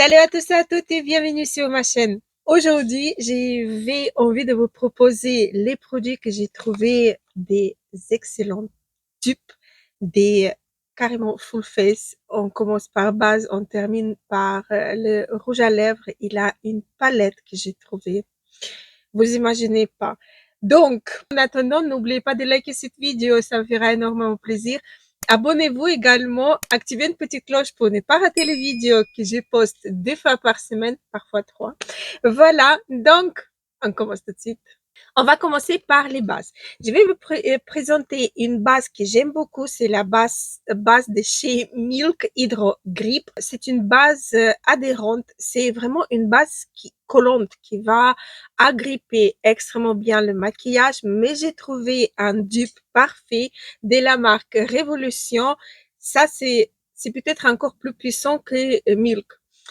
Salut à tous et à toutes et bienvenue sur ma chaîne. Aujourd'hui, j'ai envie de vous proposer les produits que j'ai trouvé des excellents dupes, des carrément full face. On commence par base, on termine par le rouge à lèvres. Il a une palette que j'ai trouvée. Vous imaginez pas. Donc, en attendant, n'oubliez pas de liker cette vidéo, ça me fera énormément plaisir. Abonnez-vous également, activez une petite cloche pour ne pas rater les vidéos que je poste 2 fois par semaine, parfois 3. Voilà, donc, on commence tout de suite. On va commencer par les bases. Je vais vous présenter une base que j'aime beaucoup. C'est la base de chez Milk Hydro Grip. C'est une base adhérente. C'est vraiment une base collante qui va agripper extrêmement bien le maquillage. Mais j'ai trouvé un dupe parfait de la marque Révolution. Ça, c'est peut-être encore plus puissant que Milk.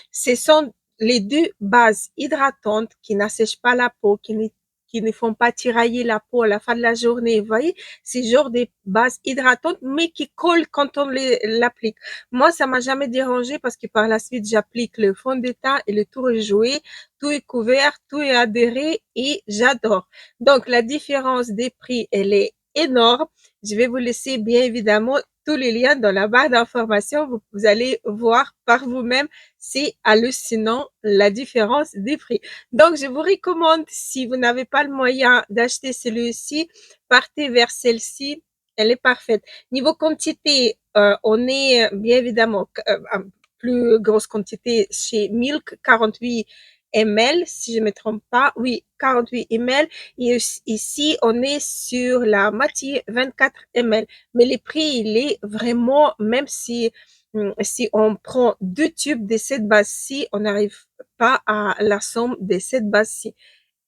Ce sont les deux bases hydratantes qui n'assèchent pas la peau, qui ne font pas tirailler la peau à la fin de la journée. Vous voyez, c'est genre des bases hydratantes, mais qui collent quand on l'applique. Moi, ça m'a jamais dérangé parce que par la suite, j'applique le fond de teint et le tour est joué. Tout est couvert, tout est adhéré et j'adore. Donc, la différence des prix, elle est énorme. Je vais vous laisser bien évidemment tous les liens dans la barre d'information. Vous allez voir par vous-même. C'est hallucinant la différence des prix. Donc, je vous recommande, si vous n'avez pas le moyen d'acheter celui-ci, partez vers celle-ci. Elle est parfaite. Niveau quantité, on est bien évidemment en plus grosse quantité chez Milk, 48 ml, si je ne me trompe pas. Oui, 48 ml. Et ici, on est sur la moitié, 24 ml. Mais le prix, il est vraiment, même si on prend 2 tubes de cette base-ci, on n'arrive pas à la somme de cette base-ci.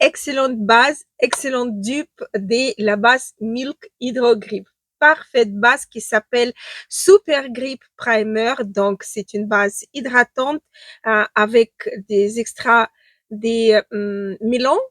Excellente base, excellente dupe de la base Milk Hydro Grip. Parfaite base qui s'appelle Super Grip Primer. Donc, c'est une base hydratante avec des extras des melons,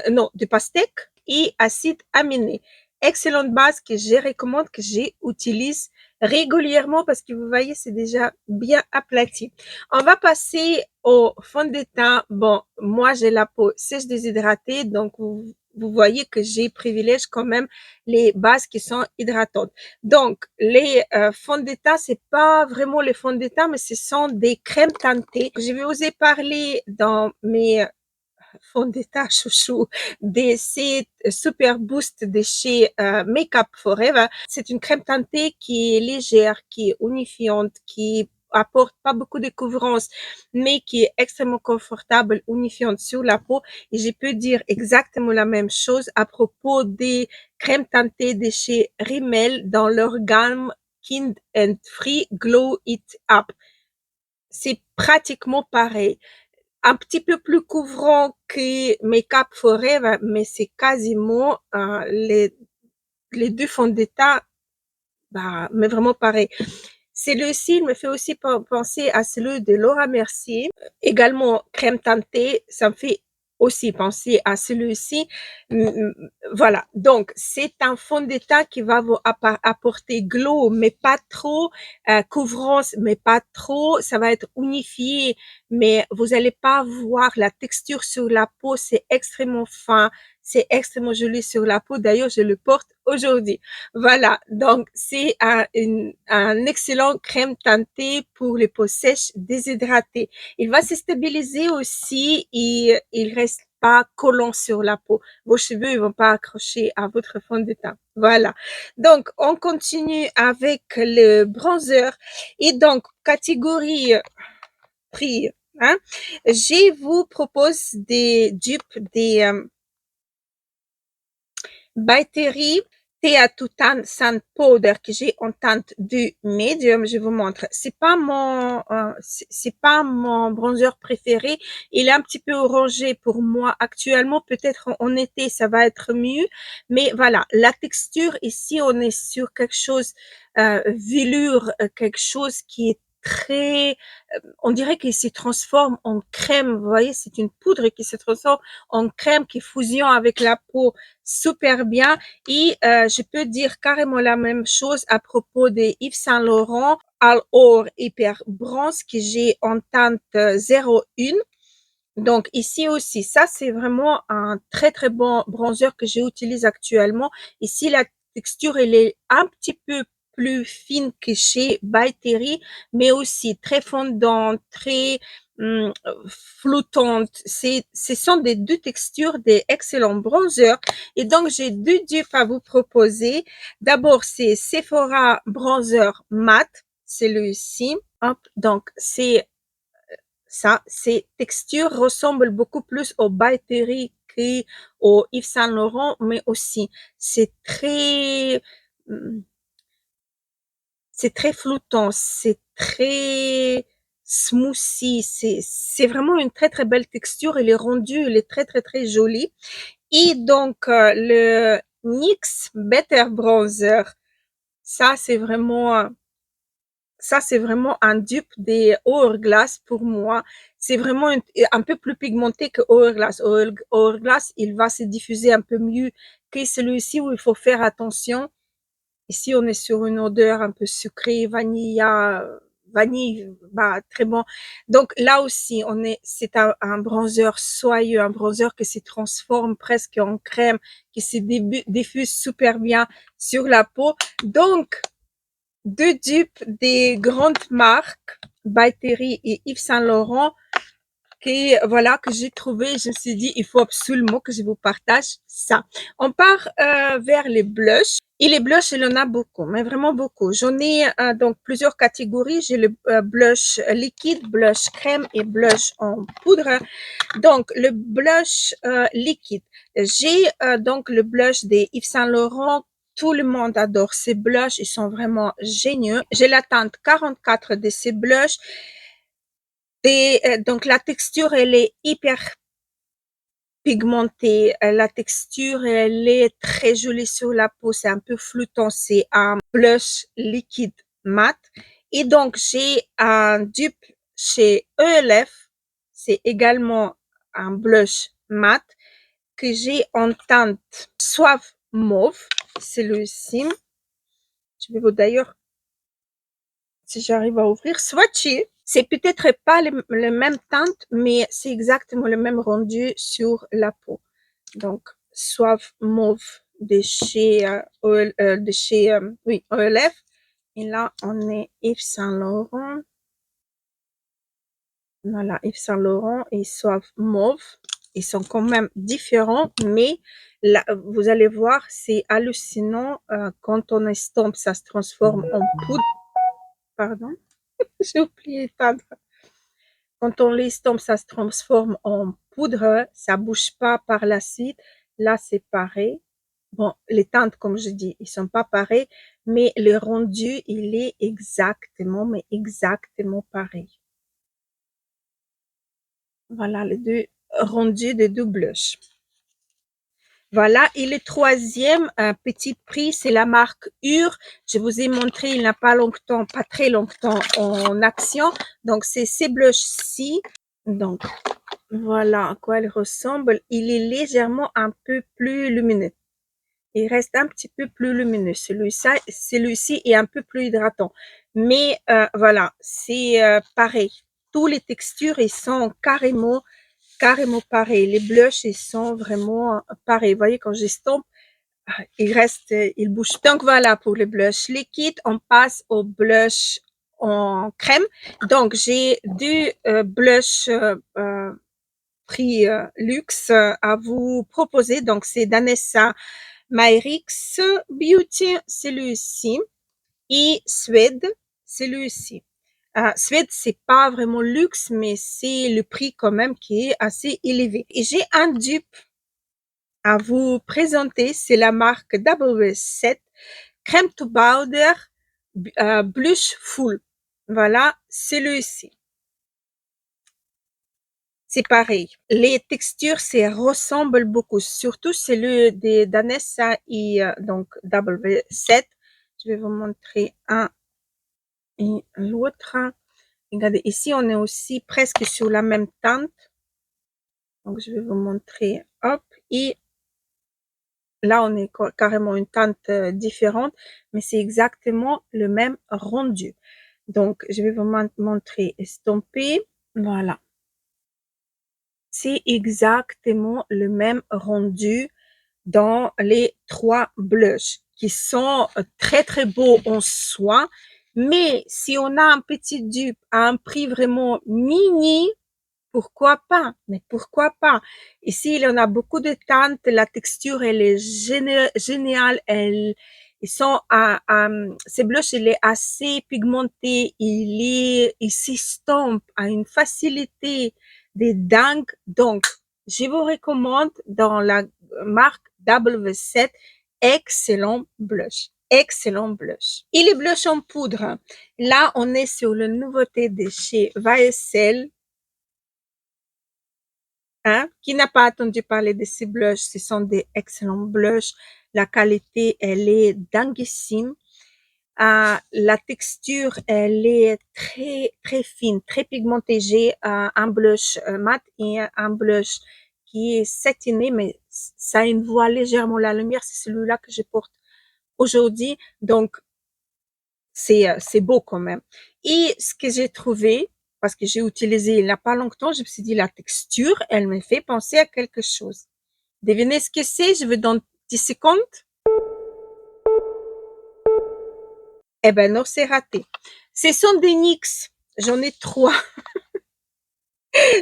non, de pastèque et acide aminé. Excellente base que je recommande, que j'utilise régulièrement parce que vous voyez, c'est déjà bien aplati. On va passer au fond de teint. Bon, moi, j'ai la peau sèche déshydratée, donc vous voyez que j'ai privilège quand même les bases qui sont hydratantes. Donc, les fonds de teint, c'est pas vraiment les fonds de teint, mais ce sont des crèmes teintées. Je vais vous parler dans mes fond de teint chouchou de ces Super Boost de chez Makeup Forever. C'est une crème teintée qui est légère, qui est unifiante, qui apporte pas beaucoup de couvrance, mais qui est extrêmement confortable, unifiante sur la peau. Et je peux dire exactement la même chose à propos des crèmes teintées de chez Rimmel dans leur gamme Kind and Free Glow It Up. C'est pratiquement pareil, un petit peu plus couvrant que Makeup Forever, mais c'est quasiment les deux fonds de teint, bah, mais vraiment pareil. Celui-ci me fait aussi penser à celui de Laura Mercier, également crème teintée, ça me fait aussi penser à celui-ci. Voilà, donc c'est un fond de teint qui va vous apporter glow, mais pas trop, couvrance, mais pas trop. Ça va être unifié, mais vous allez pas voir la texture sur la peau. C'est extrêmement fin, c'est extrêmement joli sur la peau. D'ailleurs, je le porte aujourd'hui. Voilà, donc c'est un excellent crème teintée pour les peaux sèches déshydratées. Il va se stabiliser aussi et il reste pas collant sur la peau. Vos cheveux ils vont pas accrocher à votre fond de teint. Voilà. Donc on continue avec le bronzer et donc catégorie prix. Hein, je vous propose des dupes des By Terry Teatutan Sand Powder que j'ai en teinte du medium. Je vous montre. C'est pas mon bronzer préféré. Il est un petit peu orangé pour moi actuellement. Peut-être en été ça va être mieux. Mais voilà, la texture ici, on est sur quelque chose velours, quelque chose qui est très, on dirait qu'il se transforme en crème. Vous voyez, c'est une poudre qui se transforme en crème qui fusionne avec la peau super bien. Et je peux dire carrément la même chose à propos des Yves Saint Laurent All Or Hyper Bronze que j'ai en teinte 01. Donc ici aussi, ça c'est vraiment un très très bon bronzer que j'utilise actuellement. Ici la texture elle est un petit peu plus fine que chez By Terry, mais aussi très fondante, très flottante. Ce sont des deux textures des excellents bronzers. Et donc j'ai deux dupes à vous proposer. D'abord c'est Sephora Bronzer Matte, c'est celui-ci. Hop, donc c'est ça, ces textures ressemblent beaucoup plus au By Terry qu'au Yves Saint Laurent, mais aussi hum, c'est très flottant, c'est très smoothie, c'est vraiment une très très belle texture. Elle est rendue, elle est très très très jolie. Et donc le NYX Better Bronzer, ça c'est vraiment ça, c'est vraiment un dupe des Hourglass pour moi. C'est vraiment un peu plus pigmenté que Hourglass. Hourglass, il va se diffuser un peu mieux que celui-ci où il faut faire attention. Ici, on est sur une odeur un peu sucrée, vanille, bah, très bon. Donc là aussi, c'est un bronzer soyeux, un bronzer qui se transforme presque en crème, qui se diffuse super bien sur la peau. Donc, deux dupes des grandes marques, By Terry et Yves Saint Laurent, que j'ai trouvé. Je me suis dit, il faut absolument que je vous partage ça. On part vers les blushs. Et les blushs, il y en a beaucoup, mais vraiment beaucoup. J'en ai donc plusieurs catégories. J'ai le blush liquide, blush crème et blush en poudre. Donc, le blush liquide. J'ai donc le blush des Yves Saint Laurent. Tout le monde adore ces blushs. Ils sont vraiment géniaux. J'ai la teinte 44 de ces blushs. Et donc, la texture, elle est hyper pigmentée. La texture, elle est très jolie sur la peau. C'est un peu flottant. C'est un blush liquide mat. Et donc, j'ai un dupe chez ELF. C'est également un blush mat que j'ai en teinte soif mauve. C'est celui-ci. Je vais vous d'ailleurs, si j'arrive à ouvrir, swatcher. C'est peut-être pas le même teinte, mais c'est exactement le même rendu sur la peau. Donc, soif mauve de chez, OLF. Et là, on est Yves Saint Laurent. Voilà, Yves Saint Laurent et soif mauve. Ils sont quand même différents, mais là, vous allez voir, c'est hallucinant. Quand on estompe, ça se transforme en poudre. Pardon, j'ai oublié d'éteindre. Quand on l'estompe, ça se transforme en poudre. Ça bouge pas par la suite. Là, c'est pareil. Bon, les teintes, comme je dis, ils sont pas pareils, mais le rendu, il est exactement, mais exactement pareil. Voilà les deux rendus des deux blushs. Voilà, et le troisième petit prix, c'est la marque UR. Je vous ai montré il n'y a pas longtemps, pas très longtemps en action. Donc, c'est ces blushs-ci. Donc, voilà à quoi il ressemble. Il est légèrement un peu plus lumineux. Il reste un petit peu plus lumineux. Celui-ci est un peu plus hydratant. Mais voilà, c'est pareil. Toutes les textures, ils sont carrément pareils. Les blushs, ils sont vraiment pareils. Vous voyez, quand j'estompe, il bouge. Donc voilà pour les blushs liquides. On passe au blush en crème. Donc j'ai deux blushs prix luxe à vous proposer. Donc c'est Danessa Myrix Beauty, celui-ci, et Suède, celui-ci. Suède, c'est pas vraiment luxe, mais c'est le prix quand même qui est assez élevé. Et j'ai un dupe à vous présenter, c'est la marque W7 Crème to Powder Blush Full. Voilà, celui-ci. C'est pareil. Les textures, ça ressemble beaucoup, surtout celui de Danessa et donc W7. Je vais vous montrer un et l'autre. Regardez, ici, on est aussi presque sur la même teinte. Donc, je vais vous montrer. Hop. Et là, on est carrément une teinte différente, mais c'est exactement le même rendu. Donc, je vais vous montrer estampé. Voilà. C'est exactement le même rendu dans les trois blushs qui sont très très beaux en soi. Mais si on a un petit dupe à un prix vraiment mini, pourquoi pas? Mais pourquoi pas? Ici, il y en a beaucoup de teintes. La texture, elle est géniale. Ils sont ces blushs, il est assez pigmenté. Il s'estompe à une facilité des dingues. Donc, je vous recommande dans la marque W7, excellent blush. Excellent blush. Et les blushs en poudre. Là, on est sur la nouveauté de chez YSL. Hein? Qui n'a pas entendu parler de ces blushs? Ce sont des excellents blushs. La qualité, elle est dinguissime. La texture, elle est très, très fine, très pigmentée. J'ai un blush mat et un blush qui est satiné, mais ça envoie légèrement la lumière. C'est celui-là que je porte aujourd'hui. Donc, c'est beau quand même. Et ce que j'ai trouvé, parce que j'ai utilisé il n'y a pas longtemps, je me suis dit la texture, elle me fait penser à quelque chose. Devinez ce que c'est, je vous donne 10 secondes. Eh ben non, c'est raté. Ce sont des NYX. J'en ai trois.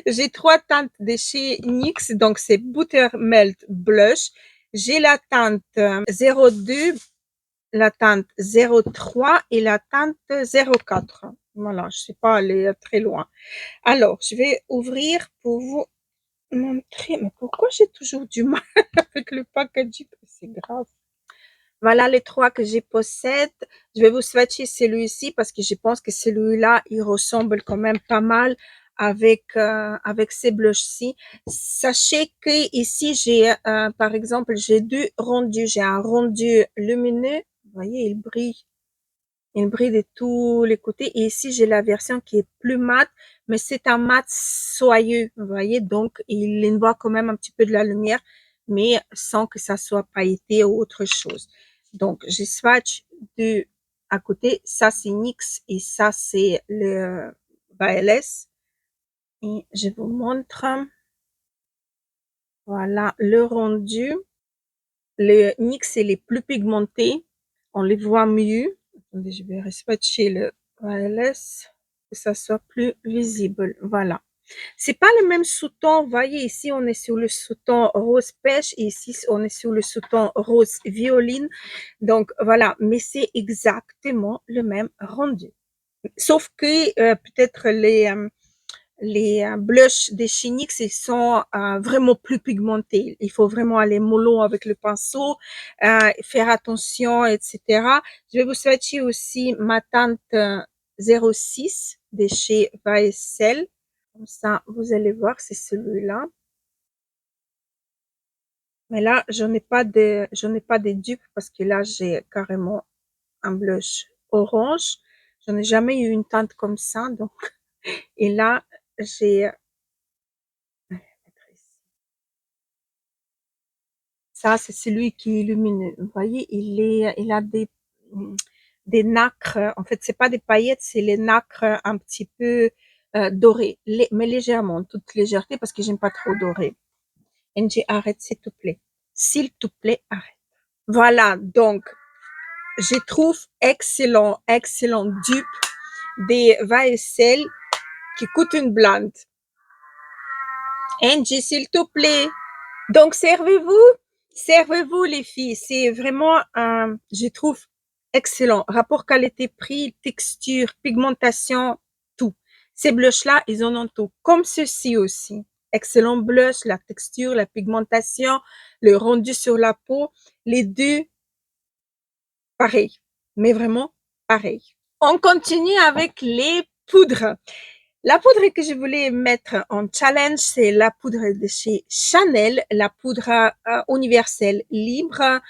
J'ai trois teintes de chez NYX, donc c'est Buttermelt Blush. J'ai la teinte 02, la teinte 03 et la teinte 04. Voilà, je ne sais pas aller très loin. Alors, je vais ouvrir pour vous montrer. Mais pourquoi j'ai toujours du mal avec le packaging? C'est grave. Voilà les trois que je possède. Je vais vous swatcher celui-ci parce que je pense que celui-là, il ressemble quand même pas mal avec ces blushs-ci. Sachez que ici, j'ai, par exemple, j'ai deux rendus. J'ai un rendu lumineux. Vous voyez, il brille. Il brille de tous les côtés. Et ici, j'ai la version qui est plus mate, mais c'est un mat soyeux. Vous voyez, donc il envoie quand même un petit peu de la lumière, mais sans que ça soit pailleté ou autre chose. Donc, je swatch de à côté. Ça, c'est NYX et ça, c'est le VLS. Et je vous montre. Voilà le rendu. Le NYX, il est plus pigmenté. On les voit mieux. Attendez, je vais swatcher le wireless que ça soit plus visible. Voilà. C'est pas le même sous-ton. Vous voyez, ici, on est sur le sous-ton rose pêche et ici, on est sur le sous-ton rose violine. Donc, voilà. Mais c'est exactement le même rendu. Sauf que peut-être les blushs des chez NYX, ils sont vraiment plus pigmentés. Il faut vraiment aller mollo avec le pinceau, faire attention, etc. Je vais vous swatcher aussi ma teinte 06 de chez YSL. Comme ça, vous allez voir, c'est celui-là. Mais là, je n'ai pas de dupe parce que là, j'ai carrément un blush orange. Je n'ai jamais eu une teinte comme ça, donc. Et là, j'ai ça, c'est celui qui est lumineux. Vous voyez, il a des nacres. En fait, c'est pas des paillettes, c'est les nacres un petit peu dorées, mais légèrement, toute légèreté parce que j'aime pas trop doré. NG, arrête, s'il te plaît. S'il te plaît, arrête. Voilà, donc, je trouve excellent dupe des YSL qui coûtent une blinde. Angie, s'il te plaît. Donc, servez-vous les filles. C'est vraiment, je trouve, excellent. Rapport qualité-prix, texture, pigmentation, tout. Ces blushs-là, ils en ont tout. Comme ceci aussi. Excellent blush, la texture, la pigmentation, le rendu sur la peau. Les deux, pareil. Mais vraiment, pareil. On continue avec les poudres. La poudre que je voulais mettre en challenge, c'est la poudre de chez Chanel, la poudre universelle libre.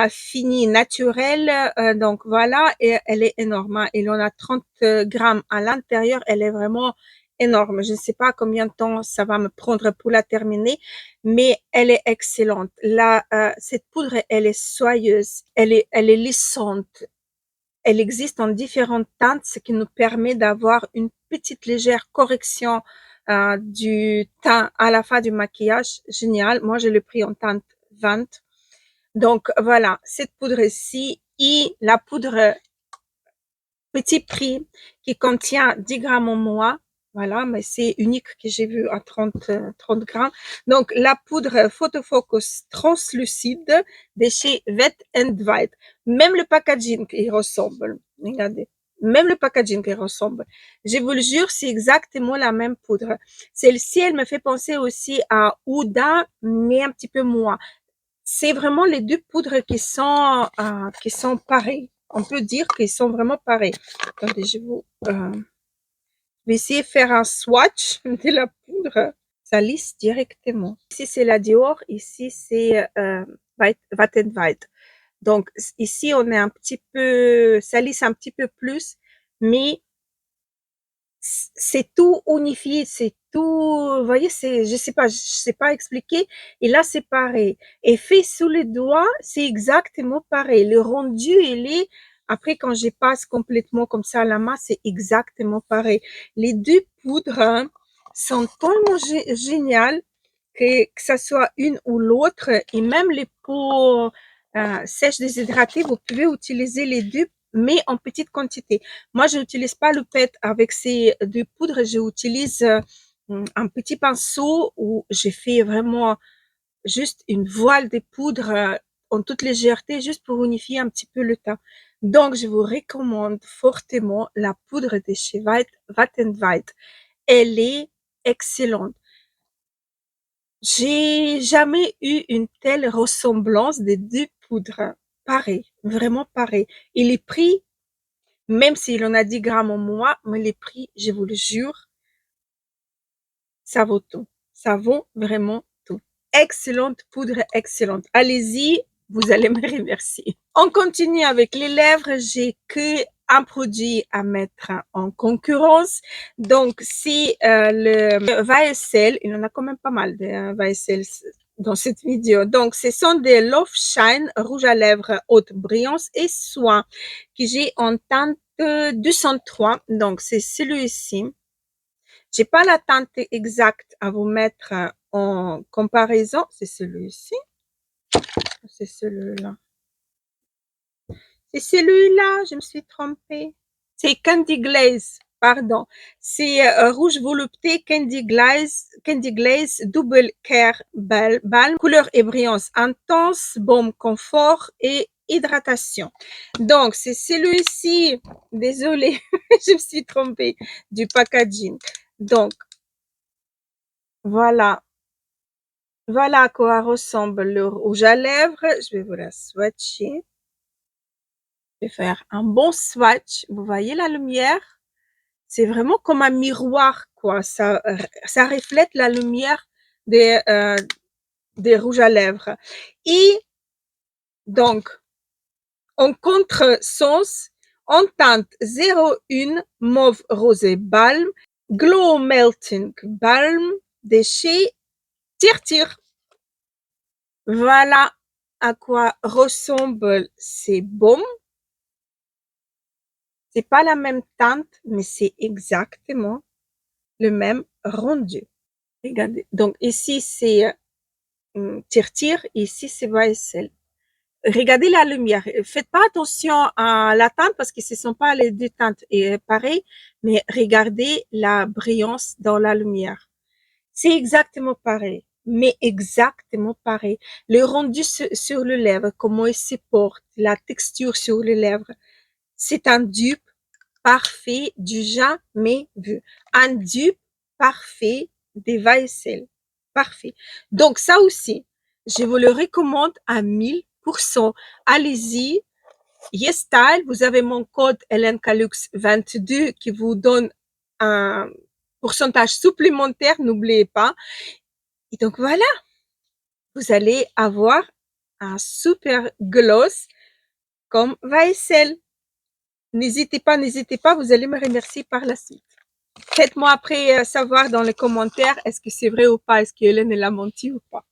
fini naturelle. Donc voilà, et elle est énorme, hein. Il en a 30 grammes à l'intérieur. Elle est vraiment énorme. Je ne sais pas combien de temps ça va me prendre pour la terminer, mais elle est excellente. Là, cette poudre, elle est soyeuse, elle est lissante. Elle existe en différentes teintes, ce qui nous permet d'avoir une petite légère correction du teint à la fin du maquillage. Génial. Moi, je l'ai pris en teinte 20. Donc voilà, cette poudre-ci et la poudre petit prix qui contient 10 grammes en moins. Voilà, mais c'est unique que j'ai vu à 30 grammes. Donc, la poudre Photofocus translucide de chez Wet n Wild. Même le packaging, il ressemble. Regardez. Même le packaging, il ressemble. Je vous le jure, c'est exactement la même poudre. Celle-ci, elle me fait penser aussi à Huda, mais un petit peu moins. C'est vraiment les deux poudres qui sont pareilles. On peut dire qu'ils sont vraiment pareils. Attendez, vais essayer de faire un swatch de la poudre. Ça lisse directement. Ici, c'est la Dior. Ici, c'est White n White. Donc, ici, on est un petit peu, ça lisse un petit peu plus, mais c'est tout unifié, c'est tout, vous voyez, je sais pas expliquer. Et là, c'est pareil. Et fait sous les doigts, c'est exactement pareil. Le rendu, il est, après, quand je passe complètement comme ça à la main, c'est exactement pareil. Les deux poudres, hein, sont tellement géniales que ça soit une ou l'autre, et même les peaux sèches déshydratées, vous pouvez utiliser les deux, mais en petite quantité. Moi, je n'utilise pas le PET avec ces deux poudres, j'utilise un petit pinceau où j'ai fait vraiment juste une voile de poudre en toute légèreté, juste pour unifier un petit peu le teint. Donc, je vous recommande fortement la poudre de chez Wet n Wild. Elle est excellente. J'ai jamais eu une telle ressemblance des deux poudres. Pareil, vraiment pareil. Et les prix, même s'il en a 10 grammes en moins, mais les prix, je vous le jure, ça vaut tout. Ça vaut vraiment tout. Excellente poudre, excellente. Allez-y, vous allez me remercier. On continue avec les lèvres. J'ai que un produit à mettre en concurrence. Donc, c'est le VSL. Il y en a quand même pas mal de VSL dans cette vidéo. Donc, ce sont des Love Shine rouge à lèvres haute brillance et soin que j'ai en teinte 203. Donc, c'est celui-ci. J'ai pas la teinte exacte à vous mettre en comparaison. C'est celui-ci. C'est celui-là. C'est celui-là, je me suis trompée. C'est Candy Glaze, pardon. C'est rouge volupté Candy Glaze Double Care Balm, couleur et brillance intense, baume confort et hydratation. Donc, c'est celui-ci, désolée, je me suis trompée, du packaging. Donc, voilà. Voilà à quoi ressemble le rouge à lèvres. Je vais vous la swatcher. Je vais faire un bon swatch. Vous voyez la lumière? C'est vraiment comme un miroir, quoi. Ça reflète la lumière des rouges à lèvres. Et donc, en contresens, en teinte 01 mauve rosé balm, glow melting balm de chez Tir. Voilà à quoi ressemblent ces baumes. C'est pas la même teinte, mais c'est exactement le même rendu. Regardez. Donc ici c'est Tir, ici c'est YSL. Regardez la lumière. Faites pas attention à la teinte parce que ce sont pas les deux teintes pareilles, mais regardez la brillance dans la lumière. C'est exactement pareil, mais exactement pareil. Le rendu sur le lèvre, comment il se porte, la texture sur les lèvres, c'est un dupe parfait du jamais vu. Un dupe parfait des VSL. Parfait. Donc ça aussi, je vous le recommande à 1000%. Allez-y. YesStyle, vous avez mon code LNCalux22 qui vous donne un pourcentage supplémentaire, n'oubliez pas. Et donc voilà, vous allez avoir un super gloss comme Vaisselle. N'hésitez pas, vous allez me remercier par la suite. Faites-moi après savoir dans les commentaires est-ce que c'est vrai ou pas, est-ce que Hélène elle a menti ou pas.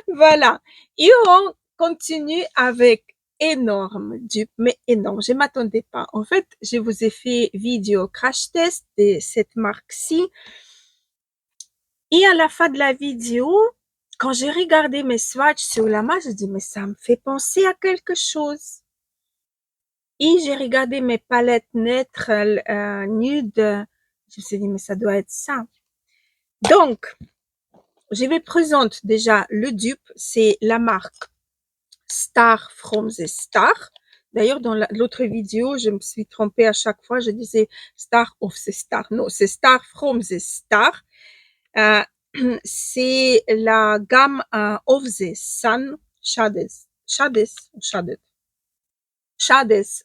Voilà. Et on continue avec énorme dupe, mais énorme. Je m'attendais pas. En fait, je vous ai fait vidéo crash test de cette marque-ci. Et à la fin de la vidéo, quand j'ai regardé mes swatchs sur la main, je dis, mais ça me fait penser à quelque chose. Et j'ai regardé mes palettes neutres, nudes. Je me suis dit, mais ça doit être ça. Donc, je vais présenter déjà le dupe. C'est la marque Star from the Star. D'ailleurs, dans l'autre vidéo, je me suis trompée à chaque fois. Je disais Star of the Star. Non, c'est Star from the Star. C'est la gamme of the Sun Shades. Shades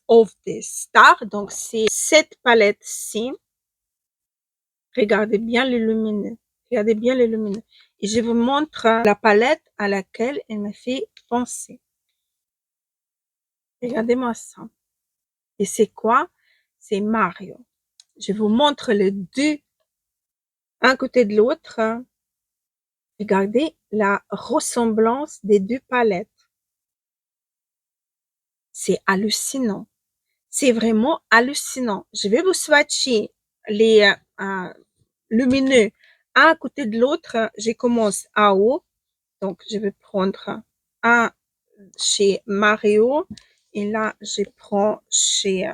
of the Star. Donc, c'est cette palette-ci. Regardez bien les lumineux. Regardez bien les lumineux. Et je vous montre la palette à laquelle elle me fait penser. Regardez-moi ça. Et c'est quoi? C'est Mario. Je vous montre les deux, un côté de l'autre. Regardez la ressemblance des deux palettes. C'est hallucinant. C'est vraiment hallucinant. Je vais vous swatcher les lumineux un à côté de l'autre. Je commence à haut. Donc, je vais prendre un chez Mario. Et là, je prends chez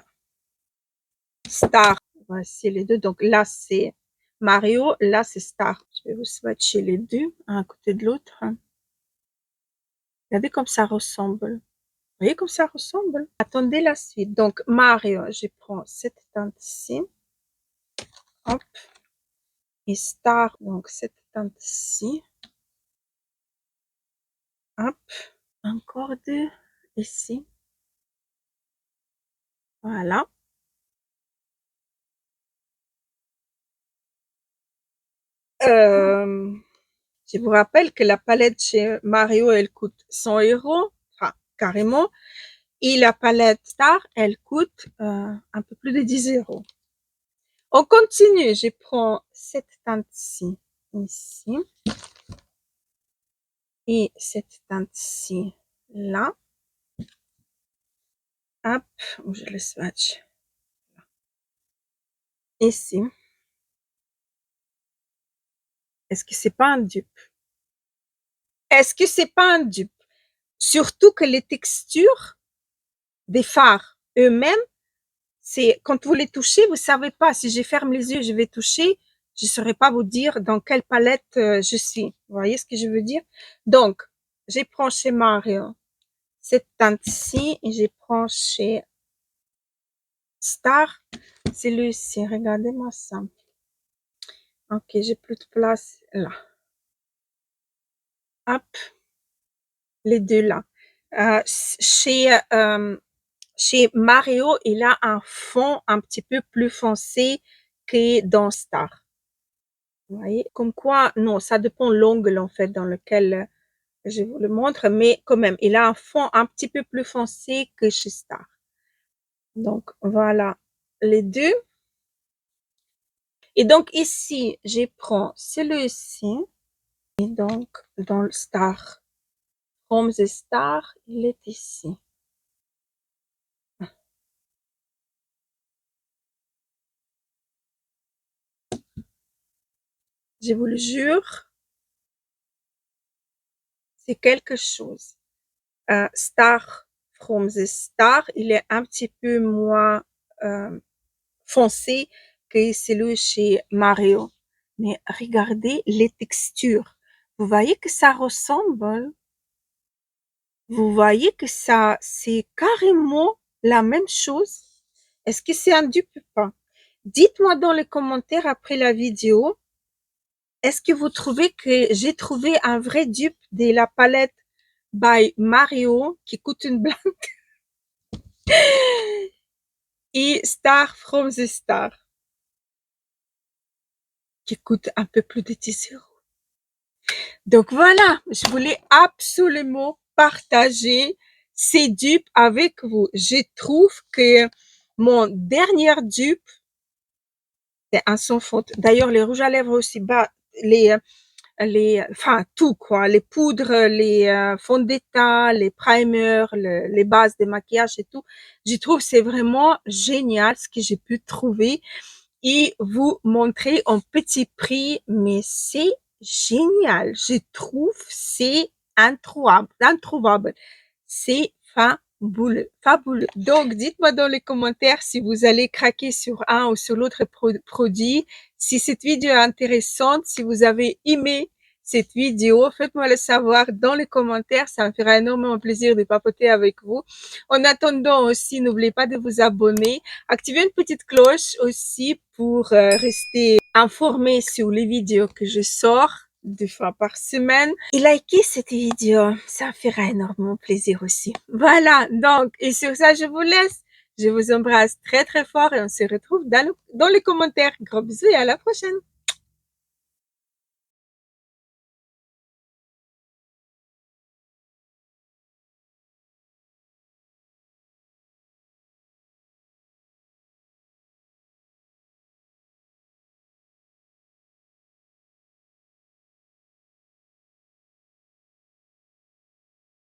Star. Voici les deux. Donc là, c'est Mario. Là, c'est Star. Je vais vous swatcher les deux, un à côté de l'autre. Regardez comme ça ressemble. Vous voyez comme ça ressemble? Attendez la suite. Donc, Mario, je prends cette teinte ici. Hop. Et Star, donc cette teinte ici. Hop. Encore deux ici. Voilà. Je vous rappelle que la palette chez Mario, elle coûte 100 €, enfin, carrément. Et la palette Star, elle coûte un peu plus de 10 €. On continue. Je prends cette teinte-ci, ici. Et cette teinte-ci, là. Hop, où je le swatch. Ici. Est-ce que c'est pas un dupe? Est-ce que c'est pas un dupe? Surtout que les textures des fards eux-mêmes, c'est quand vous les touchez, vous savez pas. Si je ferme les yeux, je vais toucher, je saurais pas vous dire dans quelle palette je suis. Vous voyez ce que je veux dire? Donc, je prends chez Mario cette teinte-ci et je prends chez Star celui-ci. Regardez-moi ça. Ok, j'ai plus de place là. Hop, les deux là. Chez Mario, il a un fond un petit peu plus foncé que dans Star. Vous voyez? Comme quoi, non, ça dépend de l'angle en fait dans lequel je vous le montre, mais quand même, il a un fond un petit peu plus foncé que chez Star. Donc, voilà les deux. Et donc ici, je prends celui-ci. Et donc, dans le Star, From the Star, il est ici. Je vous le jure, c'est quelque chose. Star from the Star, il est un petit peu moins foncé que celui chez Mario. Mais regardez les textures. Vous voyez que ça ressemble. Vous voyez que ça, c'est carrément la même chose. Est-ce que c'est un dupe ou pas? Dites-moi dans les commentaires après la vidéo. Est-ce que vous trouvez que j'ai trouvé un vrai dupe de la palette by Mario qui coûte une blague et Star from the Star qui coûte un peu plus de 10 €? Donc voilà, je voulais absolument partager ces dupes avec vous. Je trouve que mon dernier dupe, c'est un sans faute. D'ailleurs, les rouges à lèvres aussi, bah, enfin, tout, quoi. Les poudres, les fonds de teint, les primers, les bases de maquillage et tout. Je trouve que c'est vraiment génial ce que j'ai pu trouver et vous montrer en petit prix, mais c'est génial. Je trouve c'est introuvable. C'est fabuleux, fabuleux. Donc, dites-moi dans les commentaires si vous allez craquer sur un ou sur l'autre produit. Si cette vidéo est intéressante, si vous avez aimé cette vidéo, faites-moi le savoir dans les commentaires. Ça me fera énormément plaisir de papoter avec vous. En attendant aussi, n'oubliez pas de vous abonner. Activez une petite cloche aussi pour rester informé sur les vidéos que je sors 2 fois par semaine. Et likez cette vidéo, ça me fera énormément plaisir aussi. Voilà, donc, et sur ça, je vous laisse. Je vous embrasse très très fort et on se retrouve dans les commentaires. Gros bisous et à la prochaine.